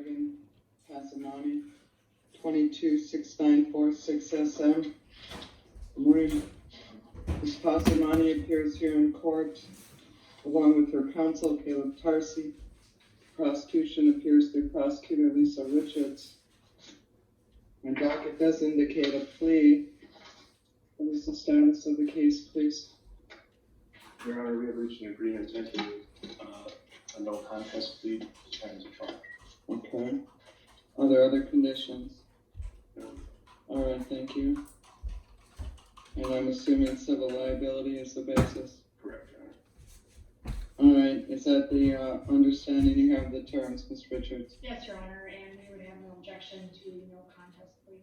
Dragon, Passamani, 226946 SM. Morning. Ms. Passamani appears here in court along with her counsel, Caleb Tarsi. Prosecution appears through Prosecutor Lisa Richards. My docket does indicate a plea. What is the status of the case, please? Your Honor, we have reached an agreement to enter a no contest plea to challenge the trial. Okay. Are there other conditions? No. All right, thank you. And I'm assuming civil liability is the basis? Correct, Your Honor. All right, is that the understanding you have the terms, Ms. Richards? Yes, Your Honor, and we would have no objection to no contest plea.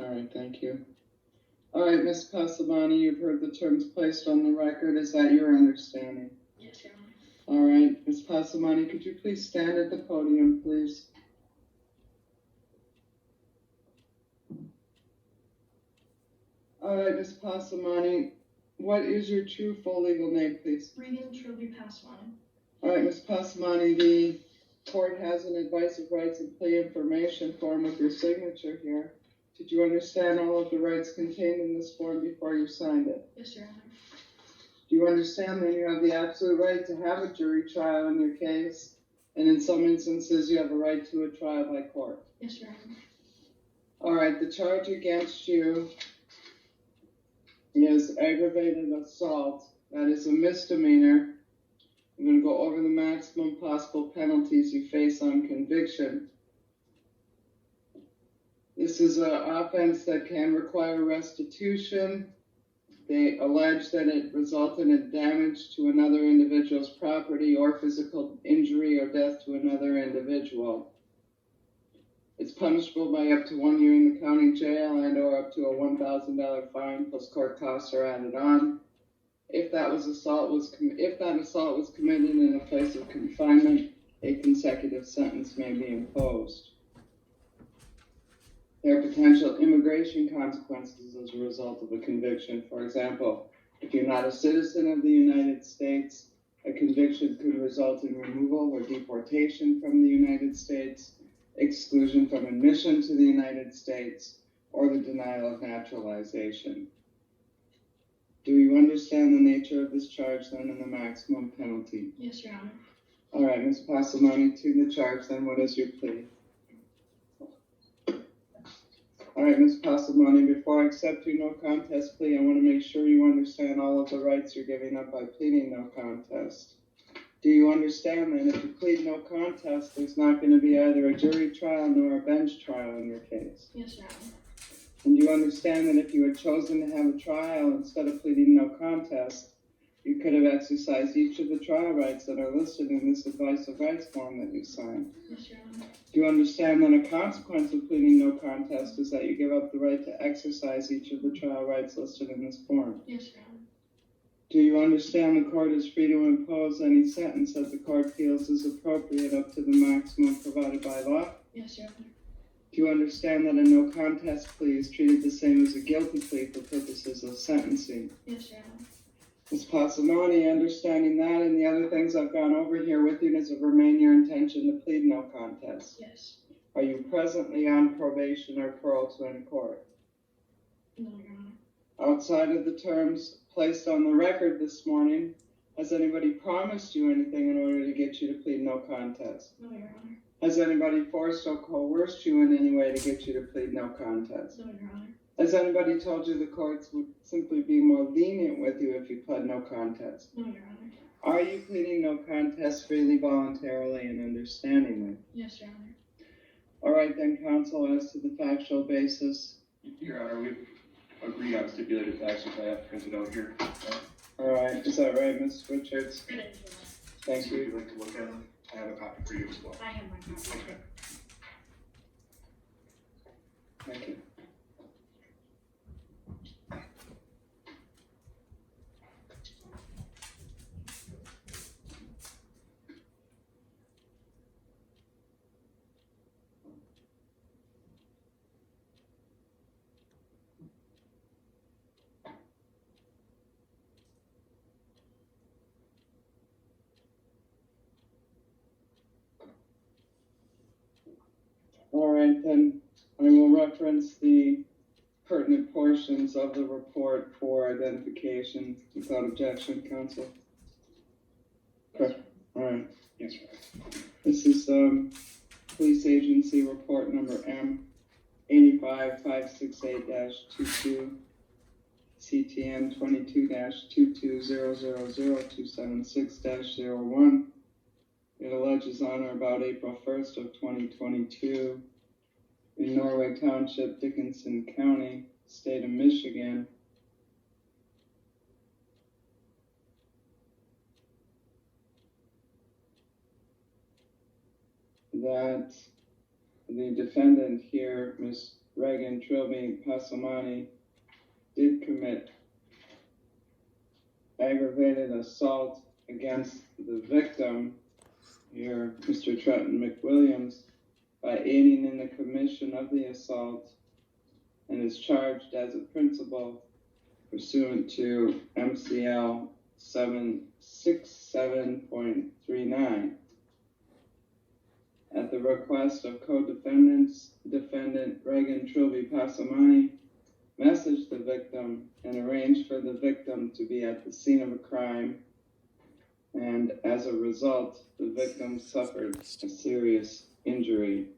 All right, thank you. All right, Ms. Passamani, you've heard the terms placed on the record. Is that your understanding? Yes, Your Honor. All right, Ms. Passamani, could you please stand at the podium, please? All right, Ms. Passamani, what is your true full legal name, please? Regan Truby Passamani. All right, Ms. Passamani, the court has an advice of rights and plea information form with your signature here. Did you understand all of the rights contained in this form before you signed it? Yes, Your Honor. Do you understand that you have the absolute right to have a jury trial in your case, and in some instances you have a right to a trial by court? Yes, Your Honor. All right, the charge against you is aggravated assault. That is a misdemeanor. I'm going to go over the maximum possible penalties you face on conviction. This is an offense that can require restitution. They allege that it resulted in damage to another individual's property or physical injury or death to another individual. It's punishable by up to 1 year in the county jail and or up to a $1,000 fine plus court costs are added on. If that assault was committed in a place of confinement, a consecutive sentence may be imposed. There are potential immigration consequences as a result of a conviction. For example, if you're not a citizen of the United States, a conviction could result in removal or deportation from the United States, exclusion from admission to the United States, or the denial of naturalization. Do you understand the nature of this charge then and the maximum penalty? Yes, Your Honor. All right, Ms. Passamani, to the charge then, what is your plea? All right, Ms. Passamani, before I accept your no contest plea, I want to make sure you understand all of the rights you're giving up by pleading no contest. Do you understand that if you plead no contest, there's not going to be either a jury trial nor a bench trial in your case? Yes, Your Honor. And do you understand that if you had chosen to have a trial instead of pleading no contest, you could have exercised each of the trial rights that are listed in this advice of rights form that you signed? Yes, Your Honor. Do you understand that a consequence of pleading no contest is that you give up the right to exercise each of the trial rights listed in this form? Yes, Your Honor. Do you understand the court is free to impose any sentence that the court feels is appropriate up to the maximum provided by law? Yes, Your Honor. Do you understand that a no contest plea is treated the same as a guilty plea for purposes of sentencing? Yes, Your Honor. Ms. Passamani, understanding that and the other things I've gone over here with you, does it remain your intention to plead no contest? Yes. Are you presently on probation or parole to any court? No, Your Honor. Outside of the terms placed on the record this morning, has anybody promised you anything in order to get you to plead no contest? No, Your Honor. Has anybody forced or coerced you in any way to get you to plead no contest? No, Your Honor. Has anybody told you the courts would simply be more lenient with you if you pled no contest? No, Your Honor. Are you pleading no contest freely, voluntarily, and understandingly? Yes, Your Honor. All right then, counsel, as to the factual basis. Your Honor, we've agreed on stipulated facts, which I have printed out here. All right, is that right, Ms. Richards? It is, Your Honor. Thank If you. you'd like to look at them, I have a copy for you as well. I have my copy. Okay. Thank you. All right, then I will reference the pertinent portions of the report for identification without objection, counsel. Correct. All right. Yes, Your Honor. This is police agency report number M 85568-22 CTN 22-22000276-01. It alleges on or about April 1st of 2022 in Norway Township, Dickinson County, state of Michigan, that the defendant here, Ms. Reagan Trilby Passamani, did commit aggravated assault against the victim, here, Mr. Trenton McWilliams, by aiding in the commission of the assault and is charged as a principal pursuant to MCL 767.39. At the request of co-defendants, defendant Reagan Trilby Passamani messaged the victim and arranged for the victim to be at the scene of a crime, and as a result, the victim suffered a serious injury.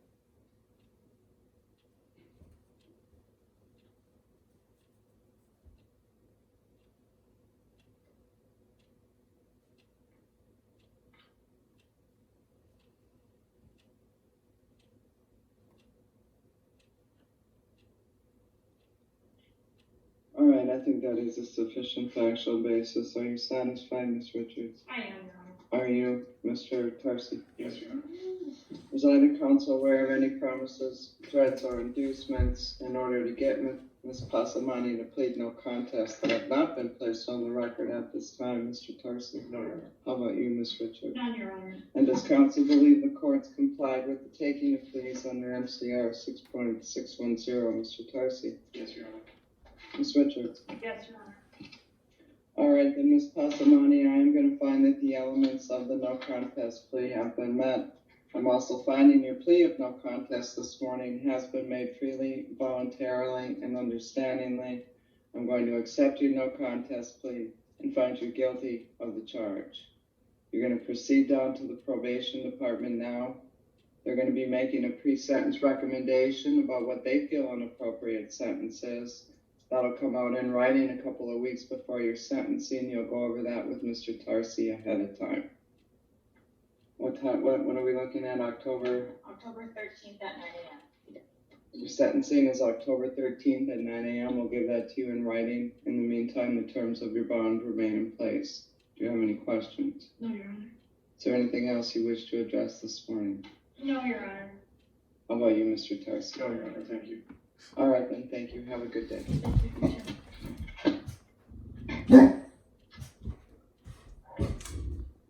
All right, I think that is a sufficient factual basis. Are you satisfied, Ms. Richards? I am, Your Honor. Are you, Mr. Tarsi? Yes, Your Honor. Was either counsel aware of any promises, threats, or inducements in order to get Ms. Passamani to plead no contest that have not been placed on the record at this time, Mr. Tarsi? No, Your Honor. How about you, Ms. Richards? None, Your Honor. And does counsel believe the courts complied with the taking of pleas under MCR 6.610, Mr. Tarsi? Yes, Your Honor. Ms. Richards? Yes, Your Honor. All right, then, Ms. Passamani, I am going to find that the elements of the no contest plea have been met. I'm also finding your plea of no contest this morning has been made freely, voluntarily, and understandingly. I'm going to accept your no contest plea and find you guilty of the charge. You're going to proceed down to the probation department now. They're going to be making a pre-sentence recommendation about what they feel an appropriate sentence is. That'll come out in writing a couple of weeks before your sentencing. You'll go over that with Mr. Tarsi ahead of time. What time? When are we looking at? October 13th at 9 a.m. Your sentencing is October 13th at 9 a.m. We'll give that to you in writing. In the meantime, the terms of your bond remain in place. Do you have any questions? No, Your Honor. Is there anything else you wish to address this morning? No, Your Honor. How about you, Mr. Tarsi? No, Your Honor. Thank you. All right, then. Thank you. Have a good day. Thank you.